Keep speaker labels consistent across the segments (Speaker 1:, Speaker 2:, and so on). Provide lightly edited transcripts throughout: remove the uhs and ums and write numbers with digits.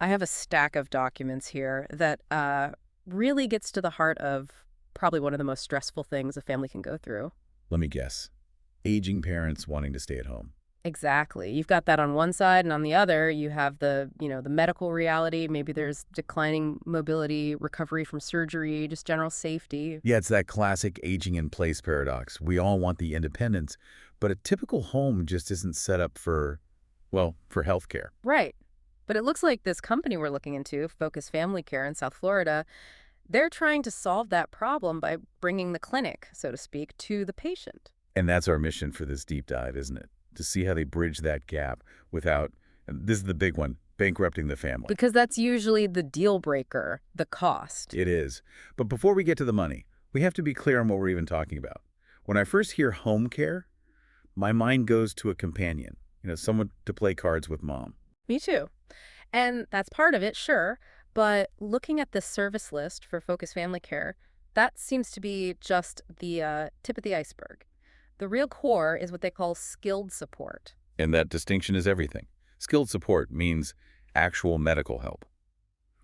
Speaker 1: I have a stack of documents here that really gets to the heart of probably one of the most stressful things a family can go through.
Speaker 2: Let me guess. Aging parents wanting to stay at home.
Speaker 1: Exactly. You've got that on one side, and on the other, you have the medical reality. Maybe there's declining mobility, recovery from surgery, just general safety.
Speaker 2: Yeah, it's that classic aging in place paradox. We all want the independence, but a typical home just isn't set up for, well, for healthcare.
Speaker 1: Right. But it looks like this company we're looking into, Focus Family Care in South Florida, they're trying to solve that problem by bringing the clinic, so to speak, to the patient.
Speaker 2: And that's our mission for this deep dive, isn't it? To see how they bridge that gap without, and this is the big one, bankrupting the family.
Speaker 1: Because that's usually the deal breaker, the cost.
Speaker 2: It is. But before we get to the money, we have to be clear on what we're even talking about. When I first hear home care, my mind goes to a companion, someone to play cards with mom.
Speaker 1: Me too. And that's part of it, sure. But looking at the service list for Focus Family Care, that seems to be just the tip of the iceberg. The real core is what they call skilled support.
Speaker 2: And that distinction is everything. Skilled support means actual medical help.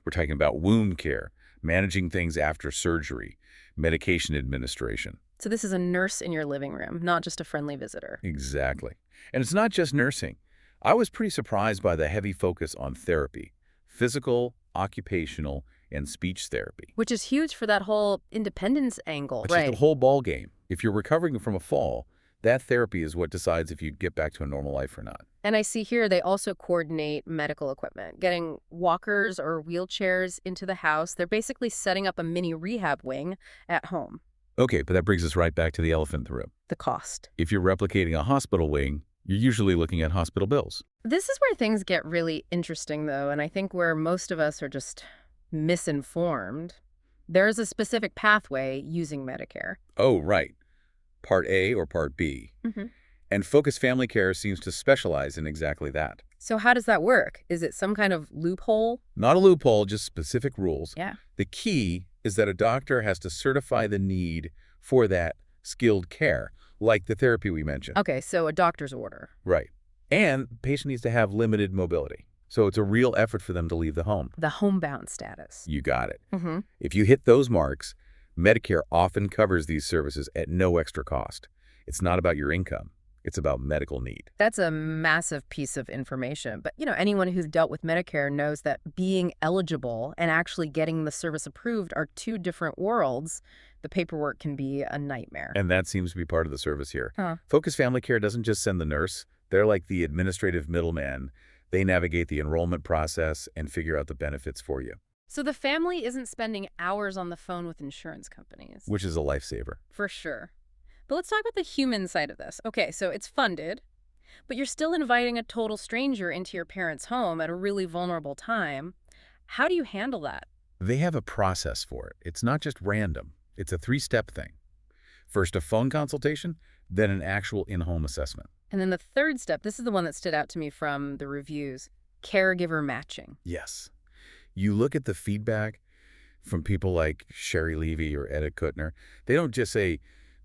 Speaker 2: We're talking about wound care, managing things after surgery, medication administration.
Speaker 1: So this is a nurse in your living room, not just a friendly visitor.
Speaker 2: Exactly. And it's not just nursing. I was pretty surprised by the heavy focus on therapy, physical, occupational, and speech therapy.
Speaker 1: Which is huge for that whole independence angle,
Speaker 2: Which
Speaker 1: right?
Speaker 2: is the whole ball game. If you're recovering from a fall, that therapy is what decides if you get back to a normal life or not.
Speaker 1: And I see here they also coordinate medical equipment, getting walkers or wheelchairs into the house. They're basically setting up a mini rehab wing at home.
Speaker 2: Okay, but that brings us right back to the elephant in the room.
Speaker 1: The cost.
Speaker 2: If you're replicating a hospital wing, you're usually looking at hospital bills.
Speaker 1: This is where things get really interesting, though, and I think where most of us are just misinformed. There's a specific pathway using Medicare.
Speaker 2: Oh, right. Part A or Part B.
Speaker 1: hmm
Speaker 2: And Focus Family Care seems to specialize in exactly that.
Speaker 1: So how does that work? Is it some kind of loophole?
Speaker 2: Not a loophole, just specific rules.
Speaker 1: Yeah.
Speaker 2: The key is that a doctor has to certify the need for that skilled care, like the therapy we mentioned.
Speaker 1: Okay, so a doctor's order.
Speaker 2: Right. And the patient needs to have limited mobility. So it's a real effort for them to leave the home.
Speaker 1: The homebound status.
Speaker 2: You got it.
Speaker 1: hmm
Speaker 2: If you hit those marks, Medicare often covers these services at no extra cost. It's not about your income. It's about medical need.
Speaker 1: That's a massive piece of information. But, anyone who's dealt with Medicare knows that being eligible and actually getting the service approved are two different worlds. The paperwork can be a nightmare.
Speaker 2: And that seems to be part of the service here.
Speaker 1: Huh.
Speaker 2: Focus Family Care doesn't just send the nurse. They're like the administrative middleman. They navigate the enrollment process and figure out the benefits for you,
Speaker 1: So the family isn't spending hours on the phone with insurance companies.
Speaker 2: which is a lifesaver.
Speaker 1: For sure. But let's talk about the human side of this. Okay, so it's funded, but you're still inviting a total stranger into your parents' home at a really vulnerable time. How do you handle that?
Speaker 2: They have a process for it. It's not just random. It's a three-step thing. First, a phone consultation, then an actual in-home assessment.
Speaker 1: And then the third step, this is the one that stood out to me from the reviews, caregiver matching.
Speaker 2: Yes. You look at the feedback from people like Sherry Levy or Etta Kutner. They don't just say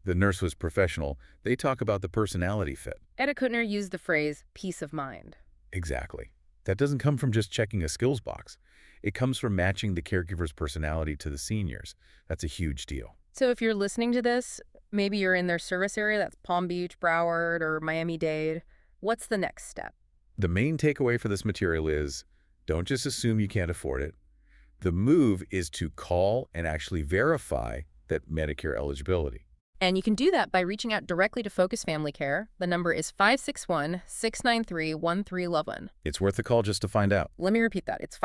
Speaker 2: the nurse was professional. They talk about the personality fit.
Speaker 1: Etta Kutner used the phrase peace of mind.
Speaker 2: Exactly. That doesn't come from just checking a skills box. It comes from matching the caregiver's personality to the seniors. That's a huge deal.
Speaker 1: So if you're listening to this, maybe you're in their service area, that's Palm Beach, Broward, or Miami-Dade. What's the next step?
Speaker 2: The main takeaway for this material is don't just assume you can't afford it. The move is to call and actually verify that Medicare eligibility.
Speaker 1: And you can do that by reaching out directly to Focus Family Care. The number is 561-693-1311.
Speaker 2: It's worth the call just to find out.
Speaker 1: Let me repeat that. It's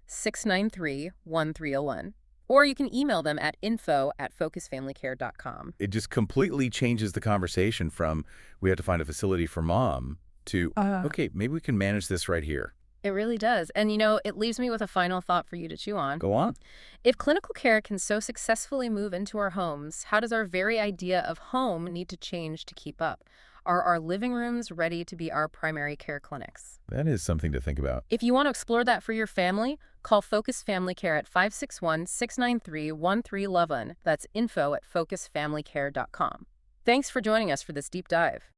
Speaker 1: 561-693-1311. Or you can email them at info@focusfamilycare.com.
Speaker 2: It just completely changes the conversation from we have to find a facility for mom to, okay, maybe we can manage this right here.
Speaker 1: It really does. And, it leaves me with a final thought for you to chew on.
Speaker 2: Go on.
Speaker 1: If clinical care can so successfully move into our homes, how does our very idea of home need to change to keep up? Are our living rooms ready to be our primary care clinics?
Speaker 2: That is something to think about.
Speaker 1: If you want to explore that for your family, call Focus Family Care at 561-693-1311. That's info@focusfamilycare.com. Thanks for joining us for this deep dive.